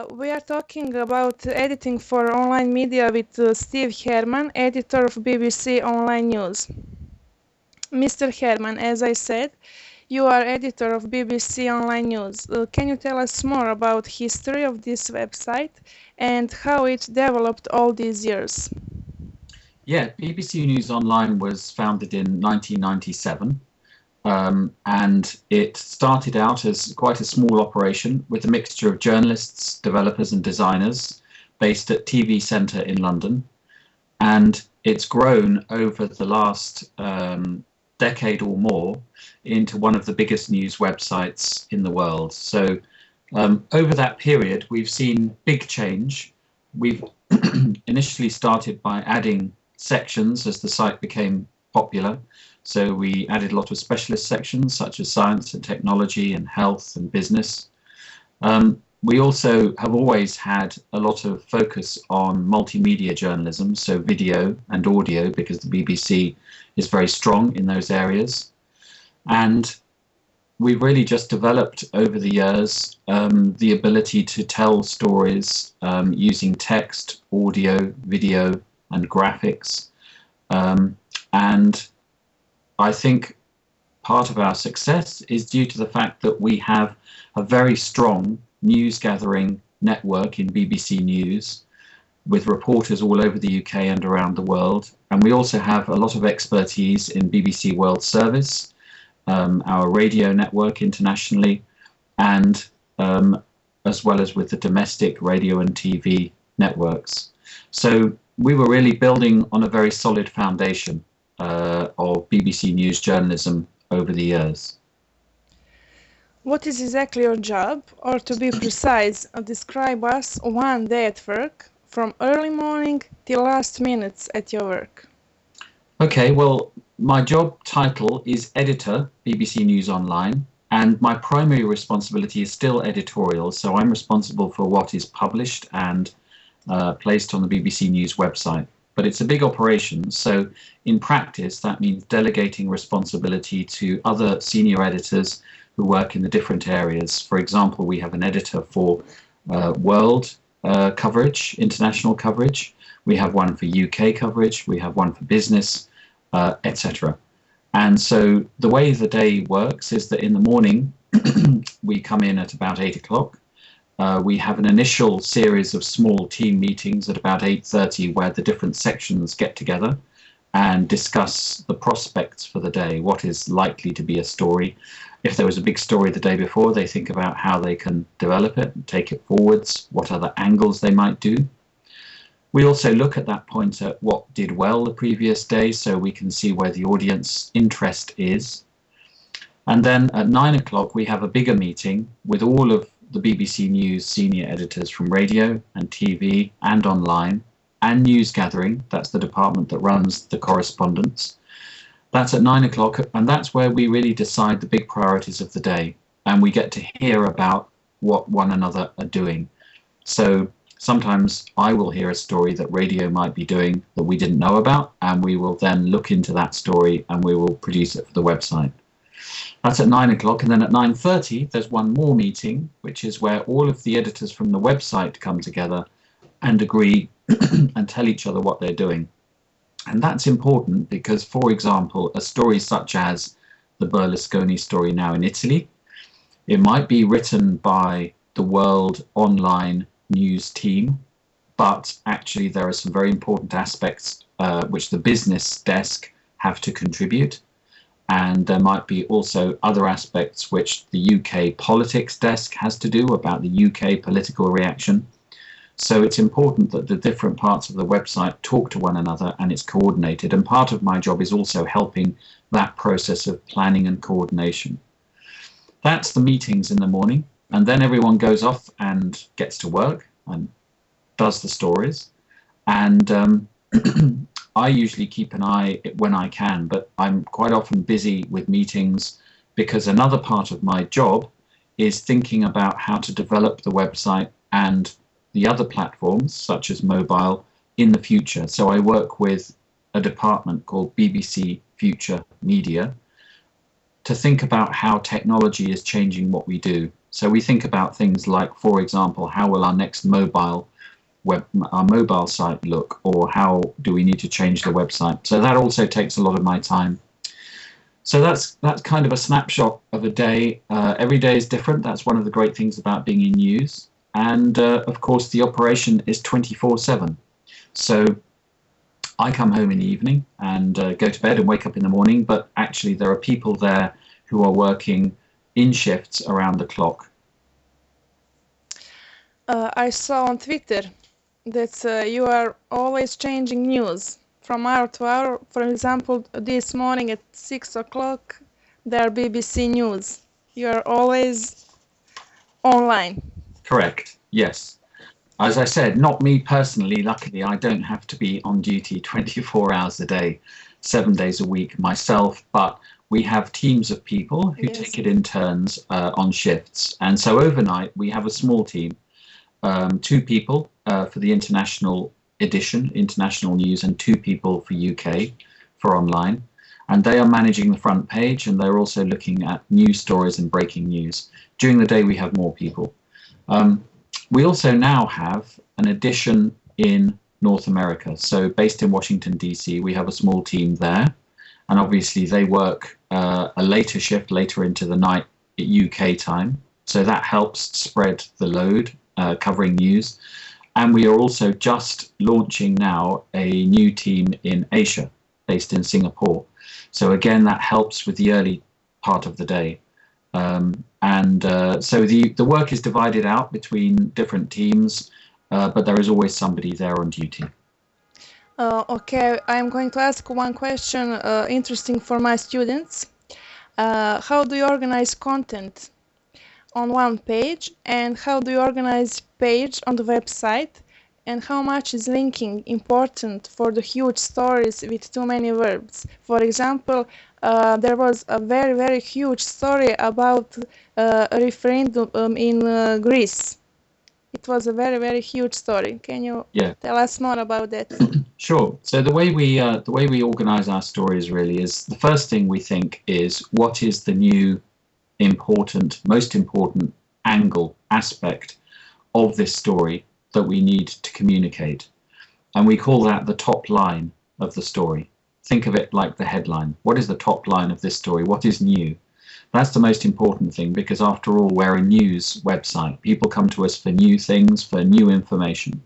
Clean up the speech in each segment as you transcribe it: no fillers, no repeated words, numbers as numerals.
We are talking about editing for online media with Steve Herman, editor of BBC Online News. Mr. Herman, as I said, you are editor of BBC Online News. Can you tell us more about history of this website and how it developed all these years? Yeah, BBC News Online was founded in 1997. And it started out as quite a small operation with a mixture of journalists, developers and designers based at TV Centre in London. And it's grown over the last decade or more into one of the biggest news websites in the world. So over that period, we've seen big change. We've initially started by adding sections as the site became popular. So we added a lot of specialist sections such as science and technology and health and business. We also have always had a lot of focus on multimedia journalism, so video and audio, because the BBC is very strong in those areas. And we've really just developed over the years the ability to tell stories using text, audio, video and graphics. And I think part of our success is due to the fact that we have a very strong news gathering network in BBC News with reporters all over the UK and around the world. And we also have a lot of expertise in BBC World Service, our radio network internationally, and as well as with the domestic radio and TV networks. So we were really building on a very solid foundation of BBC News journalism over the years. What is exactly your job? Or to be precise, describe us one day at work, from early morning till last minutes at your work. Okay, well, my job title is editor, BBC News Online, and my primary responsibility is still editorial, so I'm responsible for what is published and placed on the BBC News website. But it's a big operation, so in practice that means delegating responsibility to other senior editors who work in the different areas. For example, we have an editor for world coverage, international coverage. We have one for UK coverage. We have one for business, etc. And so the way the day works is that in the morning we come in at about 8 o'clock. We have an initial series of small team meetings at about 8:30 where the different sections get together and discuss the prospects for the day, what is likely to be a story. If there was a big story the day before, they think about how they can develop it and take it forwards, what other angles they might do. We also look at that point at what did well the previous day, so we can see where the audience interest is. And then at 9 o'clock, we have a bigger meeting with all of the BBC News senior editors from radio and TV and online, and news gathering. That's the department that runs the correspondence. That's at 9 o'clock, and that's where we really decide the big priorities of the day, and we get to hear about what one another are doing. So sometimes I will hear a story that radio might be doing that we didn't know about, and we will then look into that story and we will produce it for the website. That's at 9 o'clock, and then at 9:30 there's one more meeting, which is where all of the editors from the website come together and agree and tell each other what they're doing. And that's important because, for example, a story such as the Berlusconi story now in Italy, it might be written by the World Online News team, but actually there are some very important aspects which the business desk have to contribute. And there might be also other aspects which the UK politics desk has to do about the UK political reaction. So it's important that the different parts of the website talk to one another and it's coordinated. And part of my job is also helping that process of planning and coordination. That's the meetings in the morning. And then everyone goes off and gets to work and does the stories. And I usually keep an eye when I can, but I'm quite often busy with meetings because another part of my job is thinking about how to develop the website and the other platforms, such as mobile, in the future. So I work with a department called BBC Future Media to think about how technology is changing what we do. So we think about things like, for example, how will our next mobile site look, or how do we need to change the website? So that also takes a lot of my time. So that's kind of a snapshot of a day. Every day is different. That's one of the great things about being in news. And of course, the operation is 24/7. So I come home in the evening and go to bed and wake up in the morning, but actually there are people there who are working in shifts around the clock. I saw on Twitter that you are always changing news from hour to hour. For example, this morning at 6 o'clock, there are BBC News. You are always online. Correct, yes. As I said, not me personally. Luckily, I don't have to be on duty 24 hours a day, 7 days a week myself, but we have teams of people who take it in turns on shifts. And so overnight, we have a small team, 2 people for the international edition, international news, and 2 people for UK, for online. And they are managing the front page, and they're also looking at news stories and breaking news. During the day, we have more people. We also now have an edition in North America. So based in Washington, DC, we have a small team there. And obviously they work a later shift, later into the night at UK time. So that helps spread the load, covering news. And we are also just launching now a new team in Asia, based in Singapore. So again, that helps with the early part of the day. So the work is divided out between different teams, but there is always somebody there on duty. Okay, I'm going to ask one question interesting for my students. How do you organize content on one page, and how do you organize page on the website, and how much is linking important for the huge stories with too many verbs? For example, there was a very, very huge story about a referendum in Greece. It was a very, very huge story. Can you tell us more about that? Sure. So the way we organize our stories really is, the first thing we think is, what is the new most important angle, aspect of this story that we need to communicate? And we call that the top line of the story. Think of it like the headline. What is the top line of this story? What is new? That's the most important thing, because after all, we're a news website. People come to us for new things, for new information.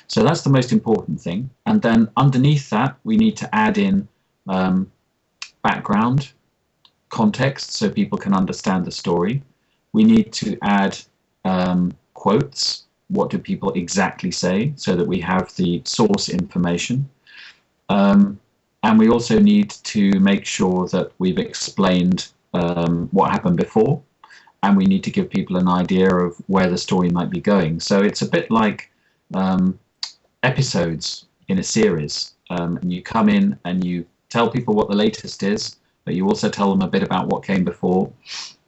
So that's the most important thing. And then underneath that, we need to add in background, context, so people can understand the story. We need to add quotes. What do people exactly say, so that we have the source information. And we also need to make sure that we've explained what happened before, and we need to give people an idea of where the story might be going. So it's a bit like episodes in a series. And you come in and you tell people what the latest is, but you also tell them a bit about what came before,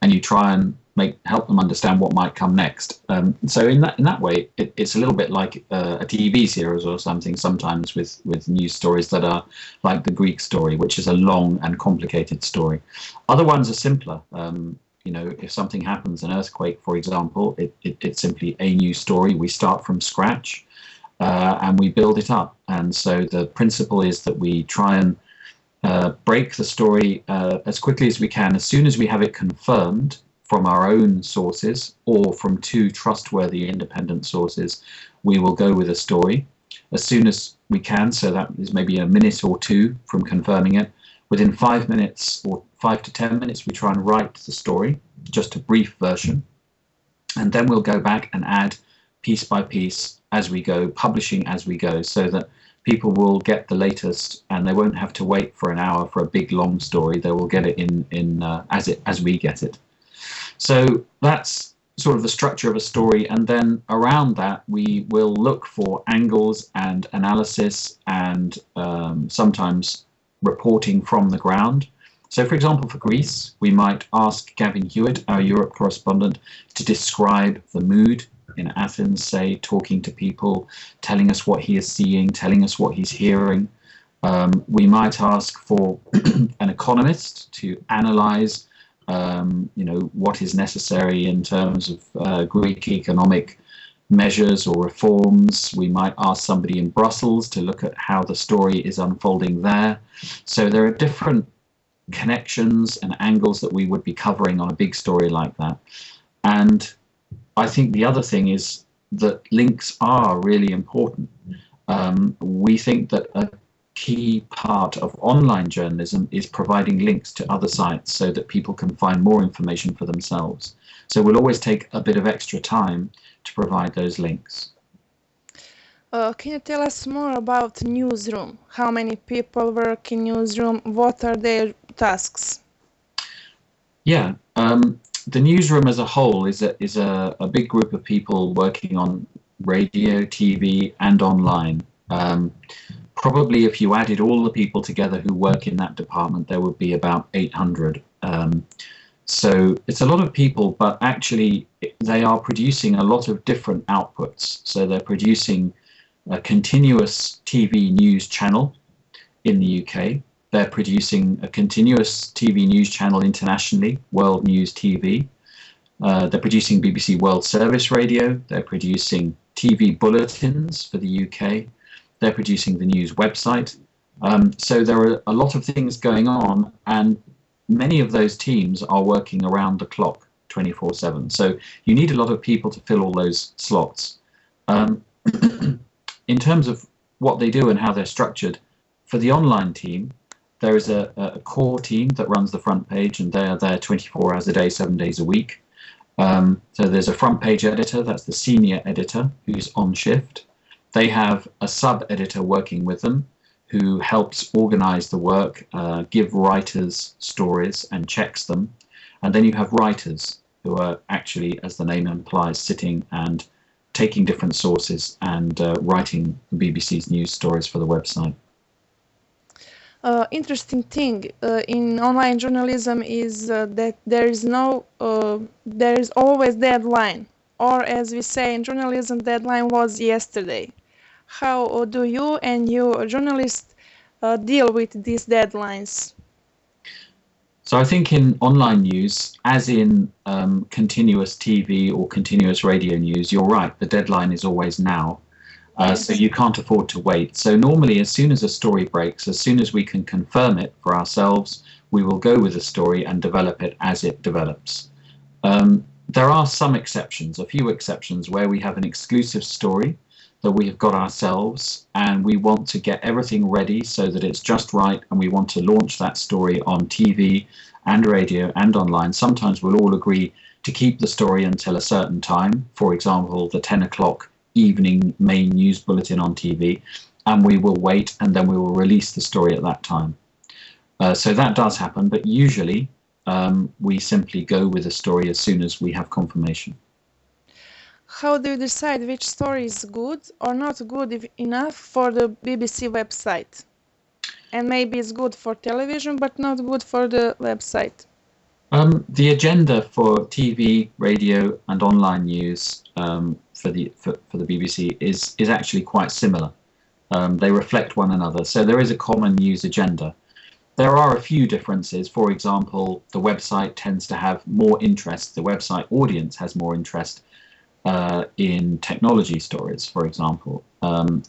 and you try and help them understand what might come next. So in that way, it's a little bit like a TV series or something, sometimes with news stories that are like the Greek story, which is a long and complicated story. Other ones are simpler. You know, if something happens, an earthquake, for example, it's simply a new story. We start from scratch and we build it up. And so the principle is that we try and break the story as quickly as we can. As soon as we have it confirmed from our own sources or from 2 trustworthy independent sources, we will go with a story as soon as we can. So that is maybe a minute or 2 from confirming it. Within 5 minutes or 5 to 10 minutes, we try and write the story, just a brief version. And then we'll go back and add piece by piece as we go, publishing as we go, so that people will get the latest and they won't have to wait for an hour for a big long story. They will get it as we get it. So that's sort of the structure of a story, and then around that we will look for angles and analysis and sometimes reporting from the ground. So for example, for Greece, we might ask Gavin Hewitt, our Europe correspondent, to describe the mood in Athens, say, talking to people, telling us what he is seeing, telling us what he's hearing. We might ask for an economist to analyze what is necessary in terms of Greek economic measures or reforms. We might ask somebody in Brussels to look at how the story is unfolding there. So there are different connections and angles that we would be covering on a big story like that. And I think the other thing is that links are really important. We think that a key part of online journalism is providing links to other sites so that people can find more information for themselves. So we'll always take a bit of extra time to provide those links. Can you tell us more about newsroom? How many people work in newsroom? What are their tasks? Yeah, the newsroom as a whole is a big group of people working on radio, TV, and online. Probably if you added all the people together who work in that department, there would be about 800. So it's a lot of people, but actually they are producing a lot of different outputs. So they're producing a continuous TV news channel in the UK. They're producing a continuous TV news channel internationally, World News TV. They're producing BBC World Service Radio. They're producing TV bulletins for the UK. They're producing the news website. So there are a lot of things going on, and many of those teams are working around the clock 24/7. So you need a lot of people to fill all those slots. In terms of what they do and how they're structured, for the online team, there is a core team that runs the front page, and they are there 24 hours a day, 7 days a week. So there's a front page editor, that's the senior editor, who's on shift. They have a sub-editor working with them who helps organize the work, give writers stories and checks them. And then you have writers who are actually, as the name implies, sitting and taking different sources and writing the BBC's news stories for the website. Interesting thing in online journalism is that there is always deadline, or as we say in journalism, deadline was yesterday. How do you and you journalists deal with these deadlines? So I think in online news, as in continuous TV or continuous radio news, you're right, the deadline is always now. So you can't afford to wait. So normally, as soon as a story breaks, as soon as we can confirm it for ourselves, we will go with the story and develop it as it develops. There are some exceptions, a few exceptions, where we have an exclusive story that we have got ourselves and we want to get everything ready so that it's just right, and we want to launch that story on TV and radio and online. Sometimes we'll all agree to keep the story until a certain time, for example, the 10 o'clock evening main news bulletin on TV, and we will wait and then we will release the story at that time. So that does happen, but usually we simply go with the story as soon as we have confirmation. How do you decide which story is good or not good enough for the BBC website? And maybe it's good for television, but not good for the website. The agenda for TV, radio, and online news for the BBC is actually quite similar. They reflect one another, so there is a common news agenda. There are a few differences. For example, the website tends to have more interest. The website audience has more interest in technology stories, for example.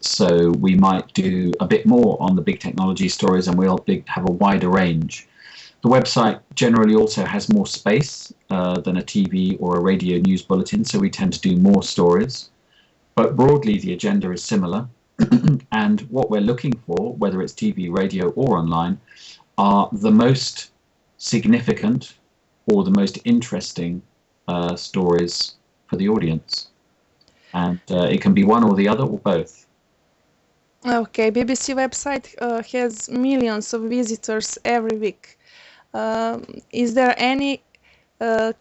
So we might do a bit more on the big technology stories, and we'll have a wider range. The website generally also has more space than a TV or a radio news bulletin, so we tend to do more stories. But broadly, the agenda is similar. And what we're looking for, whether it's TV, radio, or online, are the most significant or the most interesting stories for the audience. And it can be one or the other or both. Okay, BBC website has millions of visitors every week. Is there any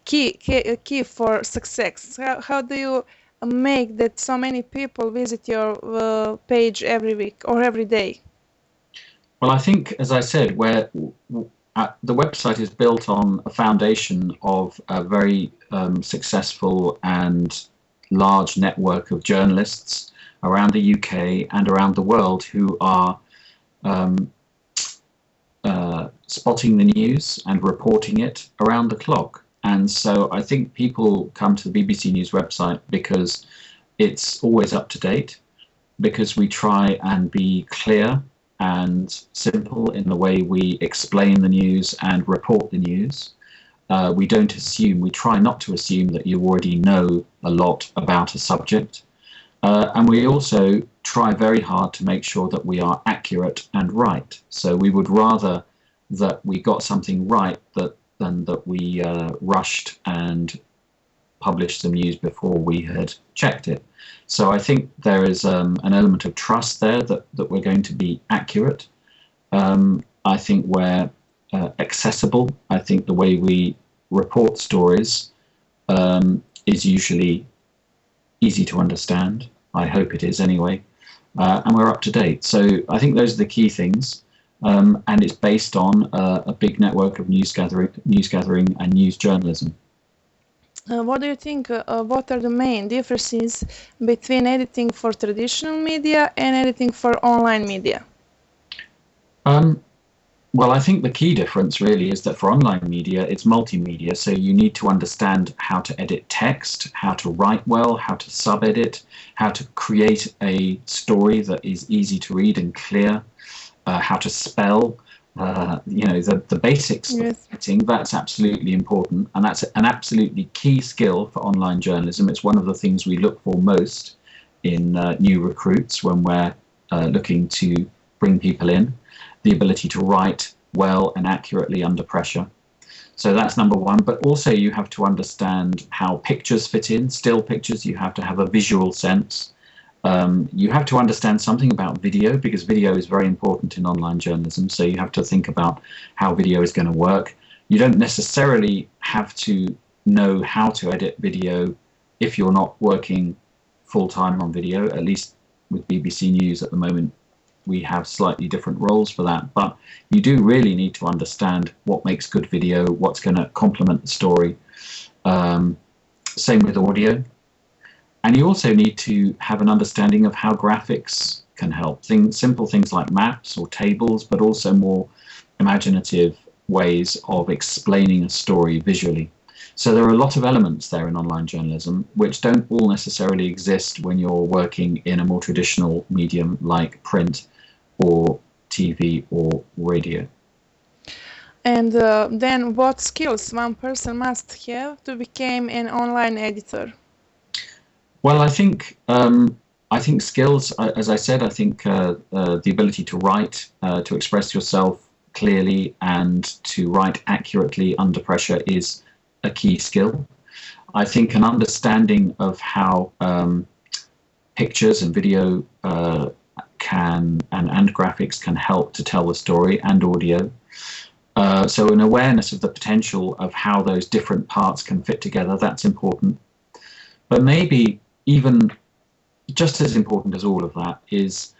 key for success? How do you make that so many people visit your page every week or every day? Well, I think, as I said, the website is built on a foundation of a very successful and large network of journalists around the UK and around the world who are spotting the news and reporting it around the clock. And so I think people come to the BBC News website because it's always up to date, because we try and be clear and simple in the way we explain the news and report the news. We don't assume, we try not to assume that you already know a lot about a subject. And we also try very hard to make sure that we are accurate and right. So we would rather that we got something right than that we rushed and published some news before we had checked it. So I think there is an element of trust there that we're going to be accurate. I think we're accessible. I think the way we report stories is usually easy to understand. I hope it is anyway. And we're up to date. So I think those are the key things. And it's based on a big network of news gathering and news journalism. What do you think, what are the main differences between editing for traditional media and editing for online media? Well, I think the key difference really is that for online media, it's multimedia. So you need to understand how to edit text, how to write well, how to sub-edit, how to create a story that is easy to read and clear, how to spell. The basics of editing, that's absolutely important, and that's an absolutely key skill for online journalism. It's one of the things we look for most in new recruits when we're looking to bring people in, the ability to write well and accurately under pressure. So that's number one, but also you have to understand how pictures fit in, still pictures. You have to have a visual sense. You have to understand something about video, because video is very important in online journalism. So you have to think about how video is going to work. You don't necessarily have to know how to edit video if you're not working full-time on video. At least with BBC News at the moment, we have slightly different roles for that. But you do really need to understand what makes good video, what's going to complement the story. Same with audio. And you also need to have an understanding of how graphics can help. Simple things like maps or tables, but also more imaginative ways of explaining a story visually. So there are a lot of elements there in online journalism which don't all necessarily exist when you're working in a more traditional medium like print or TV or radio. And then what skills one person must have to become an online editor? Well, I think skills, as I said, I think the ability to write, to express yourself clearly and to write accurately under pressure is a key skill. I think an understanding of how pictures and video and graphics can help to tell the story, and audio. So an awareness of the potential of how those different parts can fit together, that's important. But maybe even just as important as all of that is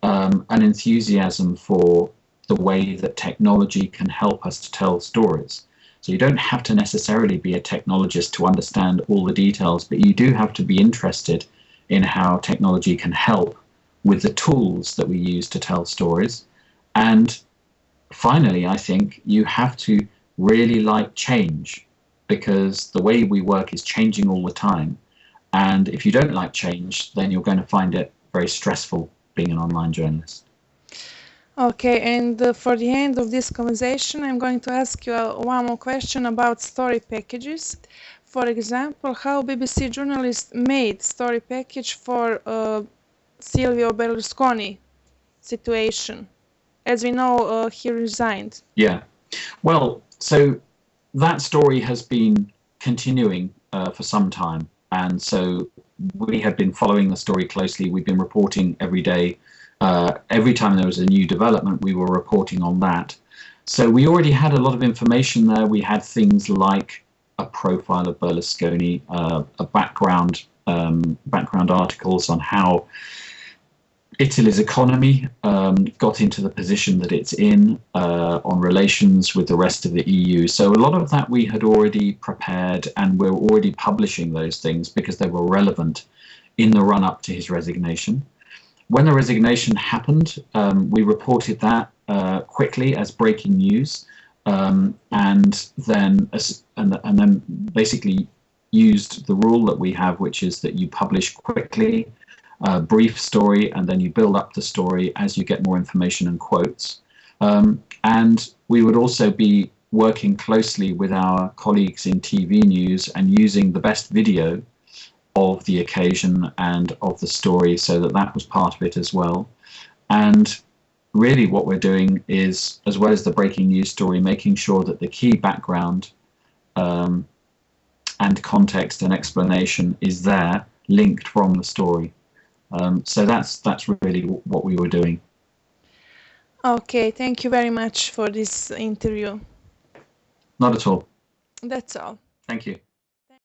an enthusiasm for the way that technology can help us to tell stories. So you don't have to necessarily be a technologist to understand all the details, but you do have to be interested in how technology can help with the tools that we use to tell stories. And finally, I think you have to really like change, because the way we work is changing all the time. And if you don't like change, then you're going to find it very stressful being an online journalist. Okay, and for the end of this conversation, I'm going to ask you one more question about story packages. For example, how BBC journalists made story package for Silvio Berlusconi situation. As we know, he resigned. Yeah. Well, so that story has been continuing for some time. And so we have been following the story closely. We've been reporting every day. Every time there was a new development, we were reporting on that. So we already had a lot of information there. We had things like a profile of Berlusconi, a background articles on how Italy's economy got into the position that it's in, on relations with the rest of the EU. So a lot of that we had already prepared, and we're already publishing those things because they were relevant in the run-up to his resignation. When the resignation happened, we reported that quickly as breaking news, and then basically used the rule that we have, which is that you publish quickly, a brief story, and then you build up the story as you get more information and quotes. And we would also be working closely with our colleagues in TV news and using the best video of the occasion and of the story, so that was part of it as well. And really what we're doing is, as well as the breaking news story, making sure that the key background and context and explanation is there, linked from the story. So that's really what we were doing. Okay, thank you very much for this interview. Not at all. That's all. Thank you.